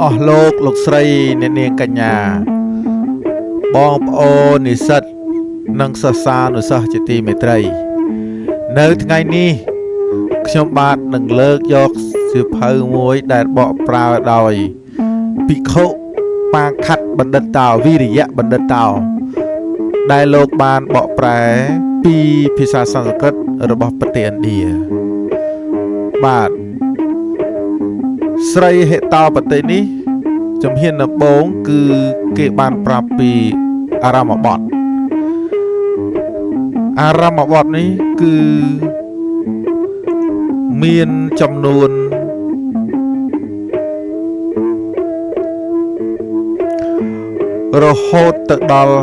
អស់លោកស្រីអ្នកនាងកញ្ញាបងប្អូននិស្សិតនិងសិស្សានុសិស្សជាទីមេត្រីនៅថ្ងៃនេះខ្ញុំបាទនឹងលើកយកសៀវភៅមួយដែលបកប្រើដោយភិក្ខុបាងខាត់បណ្ឌិតតោវិរិយៈបណ្ឌិតតោដែលលោកបានបកប្រែពីភាសាសំស្ក្រឹតរបស់ប្រទេសឥណ្ឌាបាទស្រីហេតោប្រទេសនេះជំហានដំបូងគឺគេបានប្រាប់ពីអារម្មណ៍បទនេះគឺមានចំនួនរហូតទៅដល់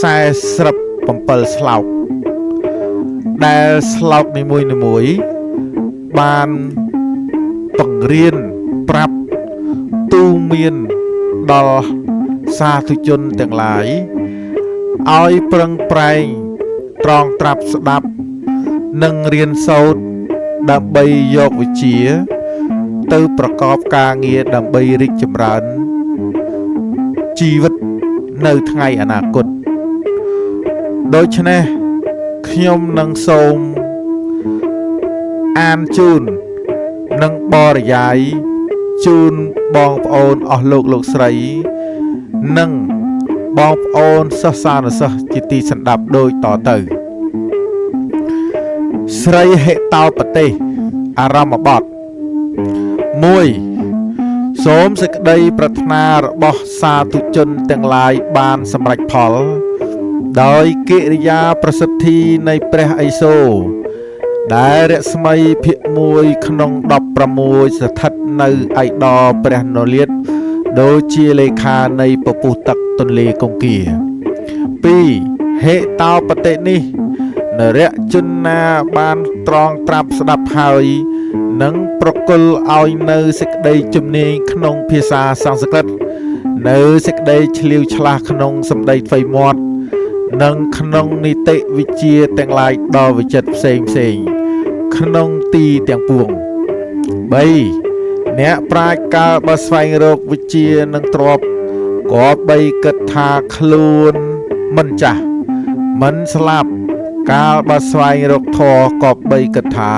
47ស្លោកដែលស្លោកនីមួយៗបានបង្រៀនប្រាប់ទូមានដល់សាធុជនទាំងឡាយឲ្យប្រឹងប្រែងត្រង់ត្រាប់ស្ដាប់និងរៀនសូត្រដើម្បីយកវិជ្ជាទៅប្រកបការងារដើម្បីរីកចម្រើនជីវិតនៅថ្ងៃអនាគតដូច្នេះខ្ញុំនឹងសូមអានជូននិងបរិយាយជូនបងប្អូនអស់លោកស្រីនិងបងប្អូនសិស្សានុសិស្សជាទីសន្តាប់ដូចតទៅស្រីហេតោប្រទេសអារម្មណ៍បទ1សូមសេចក្តីប្រាថ្នារបស់សាធុជនទាំងឡាយបានសម្រេចផលដោយកិរិយាប្រសិទ្ធិនៃព្រះឥសូរដែលរស្មីភាគ1ក្នុង16ស្ថិតនៅឯដរព្រះនរាធដូចជាលេខានៃពពុះទឹកទន្លេកង្គា2ហេតោប្រទេសនេះនរជនណាបានត្រង់ត្រាប់ស្ដាប់ហើយនឹងប្រគល់ឲ្យនៅសេចក្តីជំនាញក្នុងភាសាសំស្ក្រឹតនៅសេចក្តីឆ្លៀវឆ្លាស់ក្នុងសម្ដីថ្វីមាត់និងក្នុងនីតិវិជ្ជាទាំងឡាយដ៏វិចិត្រផ្សេងក្នុងទីទាំងពួង3អ្នកប្រាជ្ញកាលបើស្វែងរកវិជ្ជានិងទ្រព្យក៏បីគិតថាខ្លួនមិនចាស់មិនស្លាប់កាលបើស្វែងរកធម៌ក៏បីគិតថា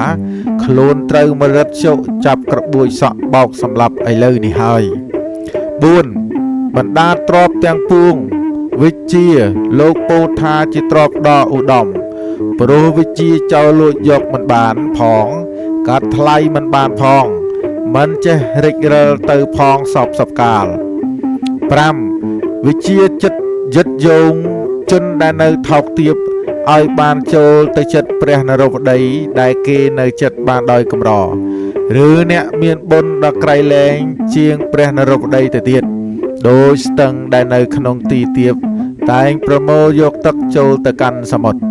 ខ្លួនត្រូវមរិតជោគចាប់ក្របួយសក់បោកសម្លាប់ឥឡូវនេះហើយ4បណ្ដាទ្រព្យទាំងពួងវិជ្ជាលោកពោលថាជាទ្រព្យដ៏ឧត្តមព្រោះវិជ្ជាចោលលួចយកមិនបានផងកាត់ថ្លៃមិនបានផងមិនចេះរិចរិលទៅផងសពកាល5វិជ្ជាចិត្តយឹតយោងជនដែលនៅថោកទាបឲ្យបានចូលទៅចិត្តព្រះនរោបតីដែលគេនៅចិត្តបានដោយកម្រឬអ្នកមានបុណ្យដ៏ក្រៃលែងជាងព្រះនរោបតីទៅទៀតដោយស្ទឹងដែលនៅក្នុងទីទាបតែងប្រមូលយកទឹកចូលទៅកាន់សមុទ្រ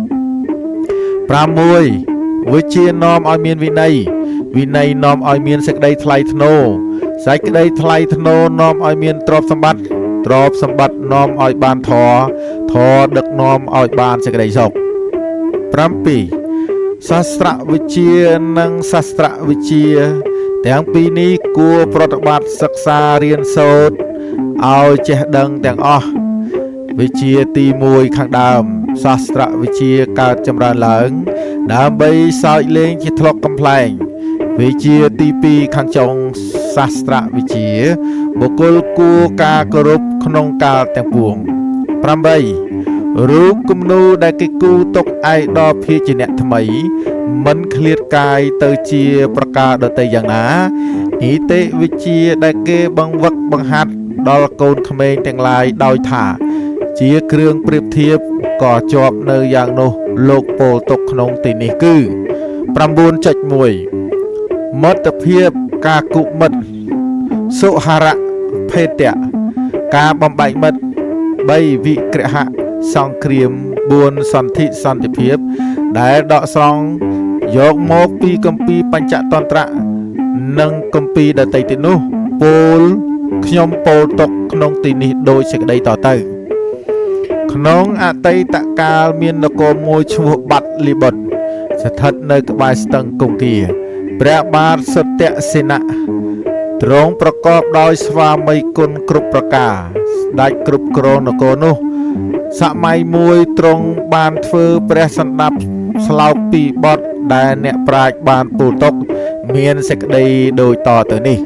6វិជ្ជានាំឲ្យមានវិន័យនាំឲ្យមានសេចក្តីថ្លៃថ្នូរសេចក្តីថ្លៃថ្នូរនាំឲ្យមានទ្រព្យសម្បត្តិនាំឲ្យបានធម៌ដឹកនាំឲ្យបានសេចក្តីសុខ7សាស្ត្រវិជ្ជានិងសាស្ត្រវិជ្ជាទាំងពីរនេះគួរប្រតិបត្តិសិក្សារៀនសូត្រឲ្យចេះដឹងទាំងអស់វិជ្ជាទី1ខាងដើមសាស្ត្រវិជ្ជាកើតចម្រើនឡើងដើម្បីសើចលេងជាធ្លុកកំ pl ែងវិជ្ជាទី2ខាងចុងសាស្ត្រវិជ្ជាបុគ្គលគួរការគោរពក្នុងកាលទាំងពួង8រូបគំនូរដែលគេគូរទុកឯដល់ភាជាអ្នកថ្មីមិនឃ្លាតកាយទៅជាប្រការដតីយ៉ាងណានីតិវិជ្ជាដែលគេបង្វឹកបង្ហាត់ដល់កូនក្មេងទាំងឡាយដោយថាជាគ្រឿងប្រៀបធៀបក៏ជាប់នៅយ៉ាងនោះលោកពោលទុកក្នុងទីនេះគឺ 9.1 មិត្តភាពការគុមិត្តសុហរៈភេទៈការបំបែកមិត្ត3វិក្រហៈសង្គ្រាម4សន្ធិសន្តិភាពដែលដកស្រង់យកមកពីគម្ពីរបញ្ចតន្ត្រៈនិងគម្ពីរដតីទៀតនោះខ្ញុំពោលទុកក្នុងទីនេះដោយសេចក្តីតទៅក្នុងអតីតកាលមាននគរមួយឈ្មោះបាត់លីបុតស្ថិតនៅក្បែរស្ទឹងគង្គាព្រះបាទសុត្តសេនៈ ទ្រង់ប្រកបដោយស្វាមីគុណគ្រប់ប្រការដាច់គ្រប់គ្រងនគរនោះសម័យមួយទ្រង់បានធ្វើព្រះសណ្ដាប់ស្លោកពីបទដែលអ្នកប្រាជ្ញបានពោលទុកមានសេចក្តីដូចតទៅនេះ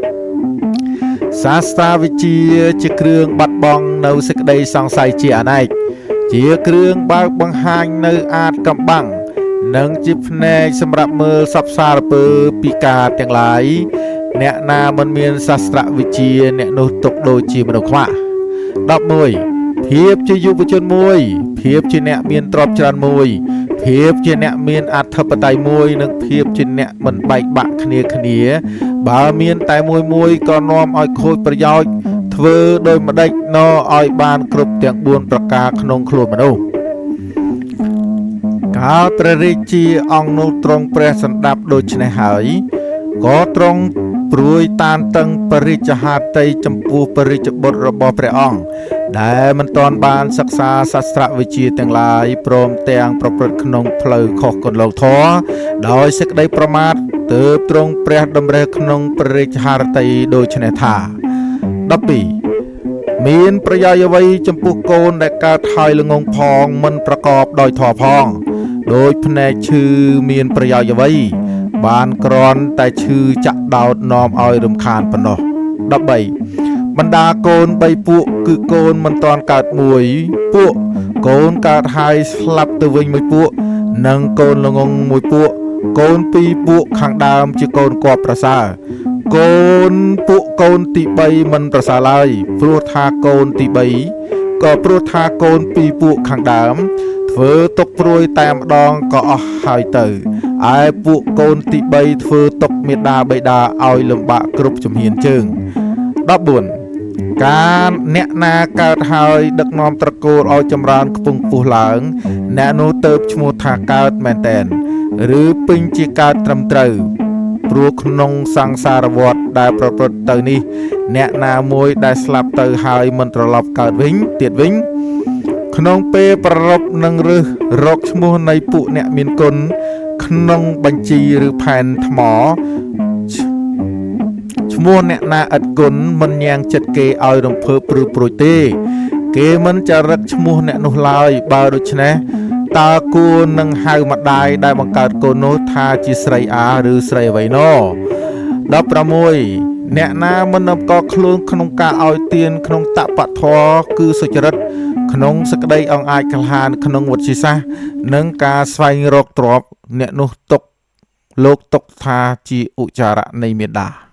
10សាស្ត្រាវិជ្ជាជាគ្រឿងបាត់បង់នៅសេចក្តីសង្ស័យជាអនេកជាគ្រឿងបើកបង្ហាញនៅអាចកំបាំងនិងជាភ្នែកសម្រាប់មើលសពសារពើពីការទាំងឡាយអ្នកណាមិនមានសាស្ត្រវិជ្ជាអ្នកនោះទុកដូចជាមនុស្សខ្វះ11ភាពជាយុវជនមួយភាពជាអ្នកមានទ្រព្យច្រើនមួយភាពជាអ្នកមានអធិបតេយ្យមួយនិងភាពជាអ្នកមិនបែកបាក់គ្នាបើមានតែមួយក៏នាំឲ្យខូចប្រយោជន៍ធ្វើដោយម្ដេចណឲ្យបានគ្រប់ទាំង4ប្រការក្នុងខ្លួនមនុស្សកាលព្រះរាជាអង្គនោះទ្រង់ព្រះសណ្ដាប់ដូច្នេះហើយក៏ទ្រង់ព្រួយតានតឹងបរិជ្ជហាតីចំពោះបរិជ្ជបុត្ររបស់ព្រះអង្គដែលមិនទាន់បានសិក្សាសាស្ត្រវិជ្ជាទាំងឡាយព្រមទាំងប្រព្រឹត្តក្នុងផ្លូវខុសគន្លងធម៌ដោយសេចក្តីប្រមាទទើបទ្រង់ព្រះតម្រិះក្នុងបរិជ្ជហារតីដូចនេះថា12មានប្រយោជន៍អ្វីចំពោះកូនដែលកើតហើយល្ងងផងមិនប្រកបដោយធម៌ផងដោយភ្នែកឈឺមានប្រយោជន៍អ្វីបានគ្រាន់តែឈឺចាក់ដោតនាំឲ្យរំខានប៉ុណ្ណោះ13បណ្ដាកូន3ពួកគឺកូនមិនទាន់កើត1ពួកកូនកើតហើយស្លាប់ទៅវិញ1ពួកនិងកូនល្ងង1ពួកកូន2ពួកខាងដើមជាកូនគបប្រសើរកូនពួកកូនទី3មិនប្រសើរឡើយព្រោះថាកូនទី3ក៏ព្រោះថាកូន2ពួកខាងដើមធ្វើទុកព្រួយតែម្ដងក៏អស់ហើយទៅឯពួកកូនទី3ធ្វើទុកមេដាបិតាឲ្យលំបាកគ្រប់ជំហានជើង14ការអ្នកណាកើតហើយដឹកនាំត្រកូលឲ្យចម្រើនខ្ពង់ខ្ពស់ឡើងអ្នកនោះទៅឈ្មោះថាកើតមែនតែនឬពេញជាកើតត្រឹមត្រូវព្រោះក្នុងសង្សារវដ្តដែលប្រព្រឹត្តទៅនេះអ្នកណាមួយដែលស្លាប់ទៅហើយមិនត្រឡប់កើតវិញទៀតវិញក្នុងពេលប្ររពនឹងរកឈ្មោះនៃពួកអ្នកមានគុណក្នុងបញ្ជីឬផែនថ្មឈ្មោះអ្នកណាឥតគុណមិនញ៉ាំងចិត្តគេឲ្យរំភើបព្រឺព្រួយទេគេមិនចារឹកឈ្មោះអ្នកនោះឡើយបើដូច្នេះតើគួរនឹងហៅម្ដាយដែលបង្កើតកូននោះថាជាស្រីអាឬស្រីអ្វីណោ16អ្នកណាមិនអំកខ្លួនក្នុងការឲ្យទានក្នុងតបធរគឺសុចរិតក្នុងសក្តីអង្អាចក្លាហានក្នុងវុទ្ធិសាស្ត្រនិងការស្វែងរកទ្រព្យអ្នកនោះទុកលោកទុកថាជាឧចារៈនៃមេដា